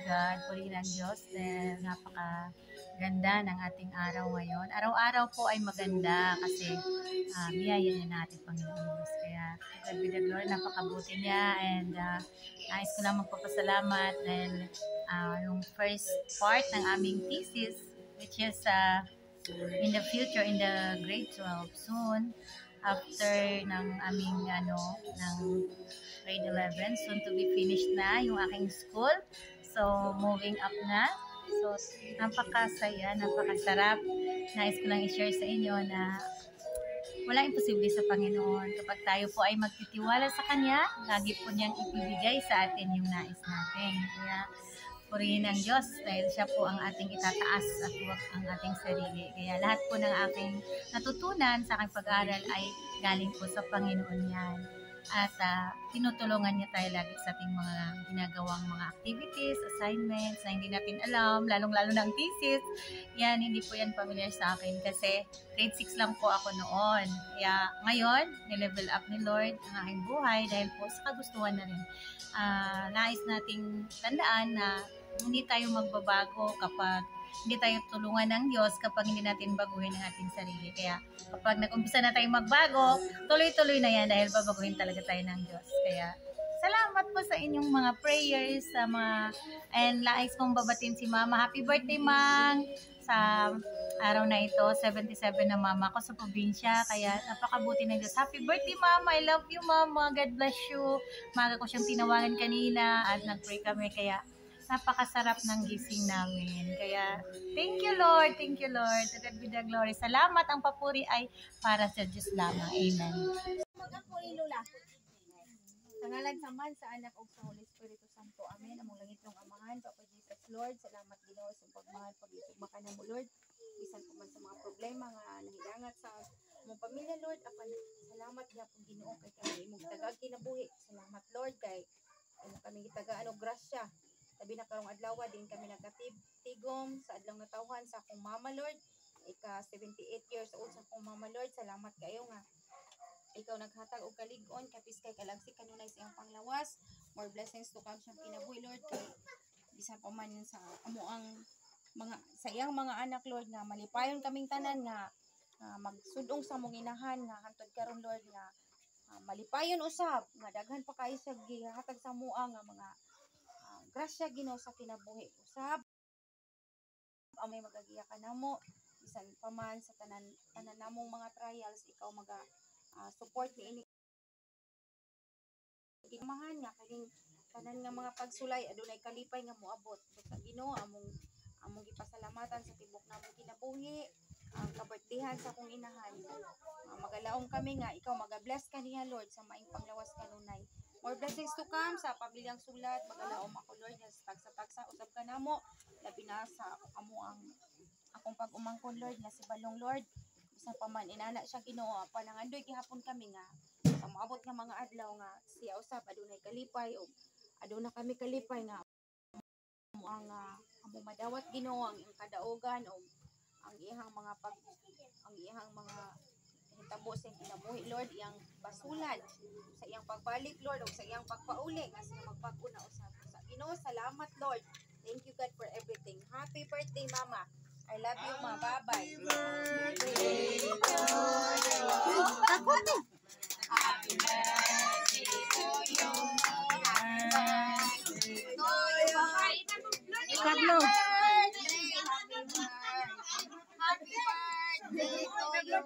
God, purihin ang Diyos dahil napakaganda ng ating araw ngayon. Araw-araw po ay maganda kasi biyaya niya natin Panginoon Diyos. Kaya God be the glory, napakabuti niya, and nais ko lang magpapasalamat dahil yung first part ng aming thesis, which is in the future, in the grade 12 soon, after ng aming ng grade 11, soon to be finished na yung aking school. So, moving up na. So, napakasaya, napakasarap. Nais ko lang i-share sa inyo na walang imposible sa Panginoon. Kapag tayo po ay magtitiwala sa Kanya, lagi po niyang ibibigay sa atin yung nais natin. Kaya, purihin ang Diyos dahil siya po ang ating itataas at huwag ang ating sarili. Kaya lahat po ng aking natutunan sa aking pag-aaral ay galing po sa Panginoon yan. At tinutulungan niya tayo lagi sa ating mga ginagawang mga activities, assignments na hindi natin alam, lalong-lalo ng thesis. Yan, hindi po yan familiar sa akin kasi grade 6 lang po ako noon. Kaya ngayon, nilevel up ni Lord ang aking buhay dahil po sa kagustuhan na rin. Nais nating tandaan na hindi tayo magbabago kapag hindi tayo tulungan ng Diyos, kapag hindi natin baguhin ang ating sarili. Kaya kapag nag-umpisa na tayong magbago, tuloy-tuloy na yan dahil babaguhin talaga tayo ng Diyos. Kaya salamat po sa inyong mga prayers, and nais kong babatin si Mama. Happy birthday, Mang! Sa araw na ito, 77 na mama ko sa probinsya, kaya napakabuti ng Diyos. Happy birthday, Mama! I love you, Mama! God bless you! Maga ko siyang tinawagan kanina at nag-pray kami, kaya napakasarap ng gising namin. Kaya, thank you, Lord. Thank you, Lord. To God be the glory. Salamat. Ang papuri ay para sa Diyos lamang. Amen. Mag-ako ilula. Sa ngalan sa Man, sa Anak ug sa Holy Espiritu Santo. Amen. Among langit ng Amahan, Papa Jesus, Lord. Salamat Ginoo sa pagmahal, pag-isugma ka na mo, Lord. Bisan ko man sa mga problema nga nahidangat sa mong pamilya, Lord. Apan salamat gyapon Ginoo kay kami imong tagag kinabuhi. Salamat, Lord, kay imo kami gitagaan og grasya. Sabi na karong adlaw din kami nagkatigom sa adlaw nga tawhan sa akong mama, Lord. Ika 78 years old sa akong mama, Lord. Salamat kayo nga ikaw naghatag og kalig-on kapis kay kalagsik kanunay sa iyang panglawas. More blessings to come siyang kinabuhi, Lord, kay bisan pa man sa amuang mga sa iyang mga anak, Lord, nga malipayon kaming tanan nga magsudong sa mong inahan nga hantod karon, Lord, nga malipayon usab nga daghan pa kayo sa gihatag sa mua nga mga grasya Ginoo sa kinabuhi usab amay magagiya ka namo bisan pa man sa tanan namong mga trials, ikaw support ni ini gimahan nga kaning tanan nga mga pagsulay adunay kalipay nga moabot sa Ginoo. Among gipasalamatan sa tibok namong kinabuhi ang kabirthdayan sa akong inahan. Magalaom kami nga ikaw magabless kaniya, Lord, sa maing panglawas kanunay. More blessings to come sa pamilyang sulat. Magalaom ako, Lord, sa tagsa-tagsa usab ka namo labi na sa akong pag-umangkon, Lord, nga si Balong, Lord. Bisan pa man inana siya Ginoo, panangandoy gihapon kami nga sa moabot nga mga adlaw nga siya usab adunay kalipay o aduna kami kalipay nga ang among madawat Ginoo ang kadaugan o ang iyang mga hitabo sa kinabuhi, Lord, iyang basulan sa iyang pagbalik, Lord, o sa iyang pagpauli nga siya magpakuna usab sa Ginoo. Salamat, Lord. Thank you, God, for everything. Happy birthday, Mama. I love you, Ma. Bye-bye. Happy birthday to you. Happy birthday to you. Pablo. Happy birthday to you.